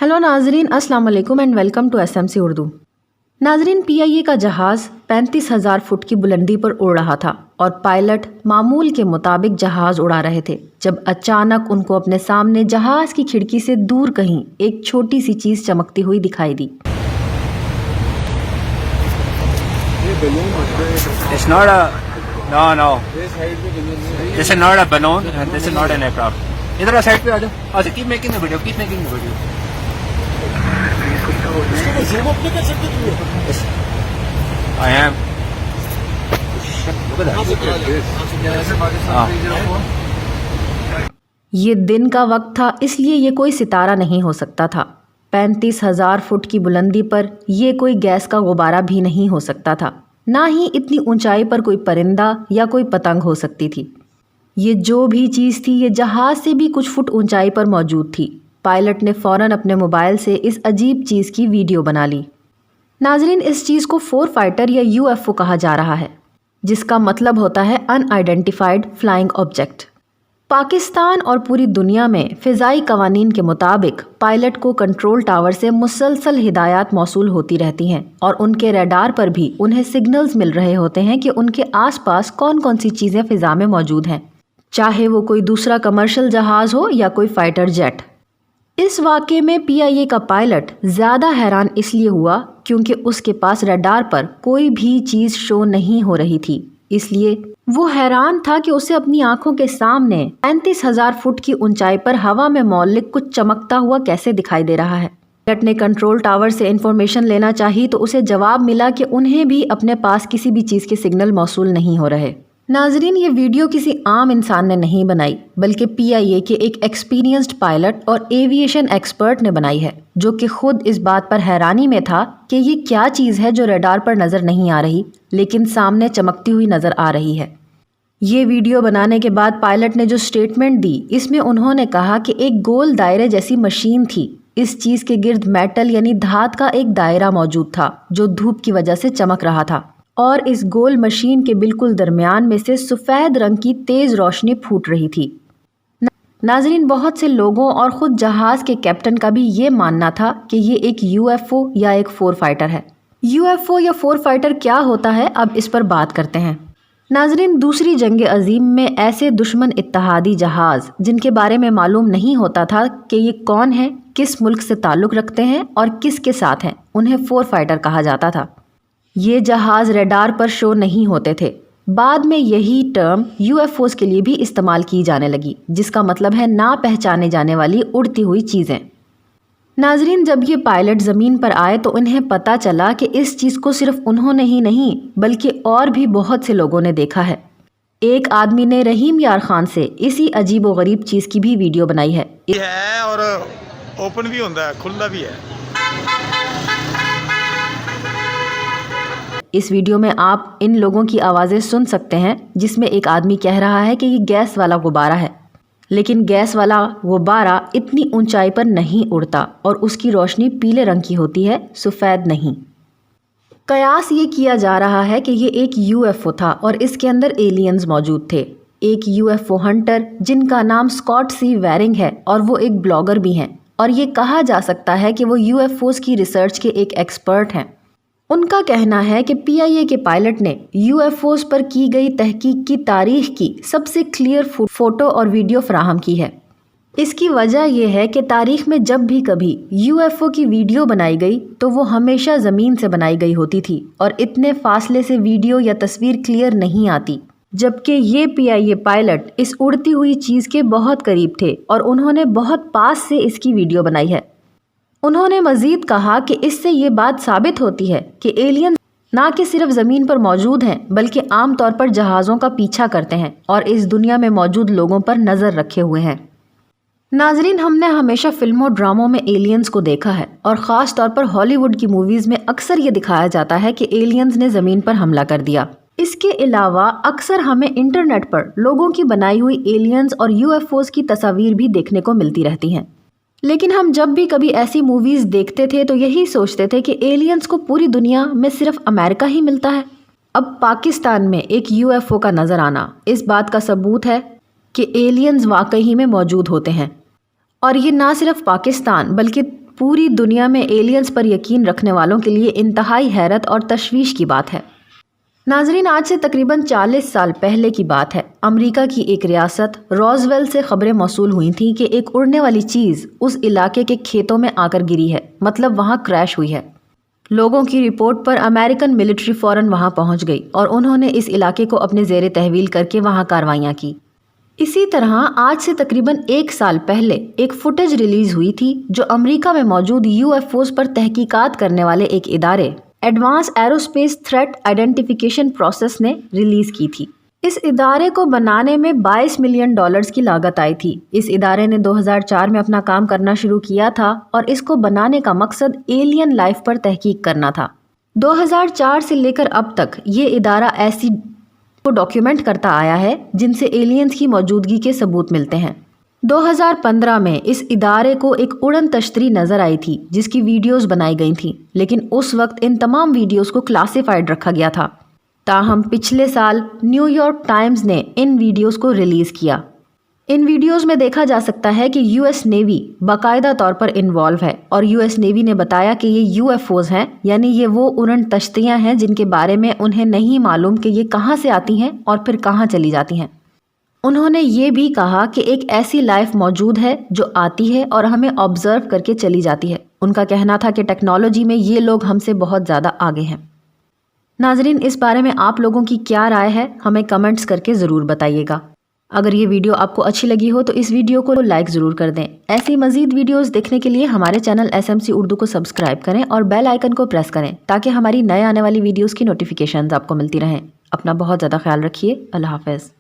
Hello नाजरीन, अस्सलाम वालेकुम and welcome to SMC Urdu. नाजरीन, पीआईए का जहाज़ 35,000 फुट की बुलंदी पर उड़ रहा था और पायलट मामूल के मुताबिक जहाज़ उड़ा रहे थे जब अचानक उनको अपने सामने जहाज़ की खिड़की से दूर कहीं एक छोटी सी चीज़ चमकती हुई दिखाई दी। It's not a no. This is not a balloon and this is not an aircraft. इधर साइड पे आ जाओ। अच्छा, keep making the video. Zoom up नहीं कर सकते तुम? Yes, I am. ये दिन का वक्त था, इसलिए ये कोई सितारा नहीं हो सकता था। 35,000 फुट की बुलंदी पर ये कोई गैस का गुब्बारा भी नहीं हो सकता था, ना ही इतनी ऊंचाई पर कोई परिंदा या कोई पतंग हो सकती थी। ये जो भी चीज़ थी, ये जहाज़ से भी कुछ फुट ऊंचाई पर मौजूद थी। पायलट ने फ़ौरन अपने मोबाइल से इस अजीब चीज़ की वीडियो बना ली। नाजरीन, इस चीज़ को फोर फाइटर या यूएफओ कहा जा रहा है, जिसका मतलब होता है अनआइडेंटिफाइड फ्लाइंग ऑब्जेक्ट। पाकिस्तान और पूरी दुनिया में फ़िज़ाई कवानीन के मुताबिक पायलट को कंट्रोल टावर से मुसलसल हिदायत मौसूल होती रहती हैं और उनके रडार पर भी उन्हें सिग्नल्स मिल रहे होते हैं कि उनके आसपास कौन कौन सी चीज़ें फ़िज़ा में मौजूद हैं, चाहे वो कोई दूसरा कमर्शियल जहाज़ हो या कोई फ़ाइटर जेट। इस वाक़े में पीआईए का पायलट ज़्यादा हैरान इसलिए हुआ क्योंकि उसके पास रडार पर कोई भी चीज़ शो नहीं हो रही थी। इसलिए वो हैरान था कि उसे अपनी आंखों के सामने 35,000 फुट की ऊंचाई पर हवा में मौलिक कुछ चमकता हुआ कैसे दिखाई दे रहा है। पायलट ने कंट्रोल टावर से इन्फॉर्मेशन लेना चाही तो उसे जवाब मिला कि उन्हें भी अपने पास किसी भी चीज़ के सिग्नल मौसूल नहीं हो रहे। नाजरीन, ये वीडियो किसी आम इंसान ने नहीं बनाई, बल्कि पीआईए के एक एक्सपीरियंस्ड पायलट और एविएशन एक्सपर्ट ने बनाई है, जो कि खुद इस बात पर हैरानी में था कि ये क्या चीज़ है जो रडार पर नज़र नहीं आ रही लेकिन सामने चमकती हुई नज़र आ रही है। ये वीडियो बनाने के बाद पायलट ने जो स्टेटमेंट दी, इसमें उन्होंने कहा कि एक गोल दायरे जैसी मशीन थी। इस चीज़ के गिर्द मेटल यानी धात का एक दायरा मौजूद था जो धूप की वजह से चमक रहा था और इस गोल मशीन के बिल्कुल दरमियान में से सफ़ेद रंग की तेज़ रोशनी फूट रही थी। नाजरीन, बहुत से लोगों और ख़ुद जहाज़ के कैप्टन का भी ये मानना था कि ये एक यूएफओ या एक फोर फाइटर है। यूएफओ या फोर फाइटर क्या होता है, अब इस पर बात करते हैं। नाजरीन, दूसरी जंग अजीम में ऐसे दुश्मन इत्तेहादी जहाज़ जिनके बारे में मालूम नहीं होता था कि ये कौन है, किस मुल्क से ताल्लुक़ रखते हैं और किसके साथ हैं, उन्हें फोर फाइटर कहा जाता था। ये जहाज़ रडार पर शो नहीं होते थे। बाद में यही टर्म यूएफओस के लिए भी इस्तेमाल की जाने लगी, जिसका मतलब है ना पहचाने जाने वाली उड़ती हुई चीज़ें। नाजरीन, जब ये पायलट ज़मीन पर आए तो उन्हें पता चला कि इस चीज़ को सिर्फ उन्होंने ही नहीं बल्कि और भी बहुत से लोगों ने देखा है। एक आदमी ने रहीम यार खान से इसी अजीब व गरीब चीज़ की भी वीडियो बनाई है और ओपन भी होता है, खुलता भी है। इस वीडियो में आप इन लोगों की आवाज़ें सुन सकते हैं, जिसमें एक आदमी कह रहा है कि ये गैस वाला गुब्बारा है, लेकिन गैस वाला गुब्बारा इतनी ऊंचाई पर नहीं उड़ता और उसकी रोशनी पीले रंग की होती है, सफ़ेद नहीं। कयास ये किया जा रहा है कि ये एक यूएफओ था और इसके अंदर एलियंस मौजूद थे। एक यूएफओ हंटर जिनका नाम स्कॉट सी वेरिंग है और वो एक ब्लॉगर भी हैं और ये कहा जा सकता है कि वो यूएफओस की रिसर्च के एक एक्सपर्ट हैं। उनका कहना है कि पीआईए के पायलट ने यूएफओस पर की गई तहकीक की तारीख की सबसे क्लियर फ़ोटो और वीडियो फराहम की है। इसकी वजह यह है कि तारीख में जब भी कभी यूएफओ की वीडियो बनाई गई तो वो हमेशा ज़मीन से बनाई गई होती थी और इतने फासले से वीडियो या तस्वीर क्लियर नहीं आती, जबकि ये पीआईए पायलट इस उड़ती हुई चीज़ के बहुत करीब थे और उन्होंने बहुत पास से इसकी वीडियो बनाई है। उन्होंने मज़ीद कहा कि इससे ये बात साबित होती है कि एलियन ना कि सिर्फ ज़मीन पर मौजूद हैं बल्कि आम तौर पर जहाज़ों का पीछा करते हैं और इस दुनिया में मौजूद लोगों पर नज़र रखे हुए हैं। नाजरीन, हमने हमेशा फिल्मों ड्रामों में एलियंस को देखा है और ख़ास तौर पर हॉलीवुड की मूवीज़ में अक्सर ये दिखाया जाता है कि एलियंस ने ज़मीन पर हमला कर दिया। इसके अलावा अक्सर हमें इंटरनेट पर लोगों की बनाई हुई एलियंस और यूएफओस की तस्वीर भी देखने को मिलती रहती हैं, लेकिन हम जब भी कभी ऐसी मूवीज़ देखते थे तो यही सोचते थे कि एलियंस को पूरी दुनिया में सिर्फ अमेरिका ही मिलता है। अब पाकिस्तान में एक यूएफओ का नज़र आना इस बात का सबूत है कि एलियंस वाकई में मौजूद होते हैं और ये ना सिर्फ पाकिस्तान बल्कि पूरी दुनिया में एलियंस पर यकीन रखने वालों के लिए इंतहाई हैरत और तशवीश की बात है। नाजरीन, आज से तकरीबन 40 साल पहले की बात है। अमेरिका की एक रियासत रॉसवेल से खबरें मौसूल हुई थीं कि एक उड़ने वाली चीज़ उस इलाके के खेतों में आकर गिरी है, मतलब वहाँ क्रैश हुई है। लोगों की रिपोर्ट पर अमेरिकन मिलिट्री फ़ौरन वहाँ पहुँच गई और उन्होंने इस इलाके को अपने ज़ेरे तहवील करके वहाँ कार्रवाइयाँ की। इसी तरह आज से तकरीबन 1 साल पहले एक फुटेज रिलीज़ हुई थी जो अमेरिका में मौजूद UFOs पर तहकीकात करने वाले एक इदारे advance aerospace threat identification process ने रिलीज़ की थी। इस इदारे को बनाने में $22 मिलियन की लागत आई थी। इस इदारे ने 2004 में अपना काम करना शुरू किया था और इसको बनाने का मकसद एलियन लाइफ पर तहकीक करना था। 2004 से लेकर अब तक ये इदारा ऐसी को डॉक्यूमेंट करता आया है जिनसे एलियंस की मौजूदगी के सबूत मिलते हैं। 2015 में इस इदारे को एक उड़न तश्तरी नज़र आई थी जिसकी वीडियोस बनाई गई थी, लेकिन उस वक्त इन तमाम वीडियोस को क्लासिफाइड रखा गया था। ताहम पिछले साल न्यूयॉर्क टाइम्स ने इन वीडियोस को रिलीज़ किया। इन वीडियोस में देखा जा सकता है कि US नेवी बाकायदा तौर पर इन्वॉल्व है और US नेवी ने बताया कि ये UFOs हैं, यानी ये वो उड़न तश्तियाँ हैं जिनके बारे में उन्हें नहीं मालूम कि ये कहाँ से आती हैं और फिर कहाँ चली जाती हैं। उन्होंने ये भी कहा कि एक ऐसी लाइफ मौजूद है जो आती है और हमें ऑब्जर्व करके चली जाती है। उनका कहना था कि टेक्नोलॉजी में ये लोग हमसे बहुत ज़्यादा आगे हैं। नाजरीन, इस बारे में आप लोगों की क्या राय है, हमें कमेंट्स करके ज़रूर बताइएगा। अगर ये वीडियो आपको अच्छी लगी हो तो इस वीडियो को लाइक ज़रूर कर दें। ऐसी मज़ीद वीडियोस देखने के लिए हमारे चैनल SMC उर्दू को सब्सक्राइब करें और बेल आइकन को प्रेस करें ताकि हमारी नए आने वाली वीडियोस की नोटिफिकेशंस आपको मिलती रहें। अपना बहुत ज़्यादा ख्याल रखिए। अल्लाह हाफ़िज़।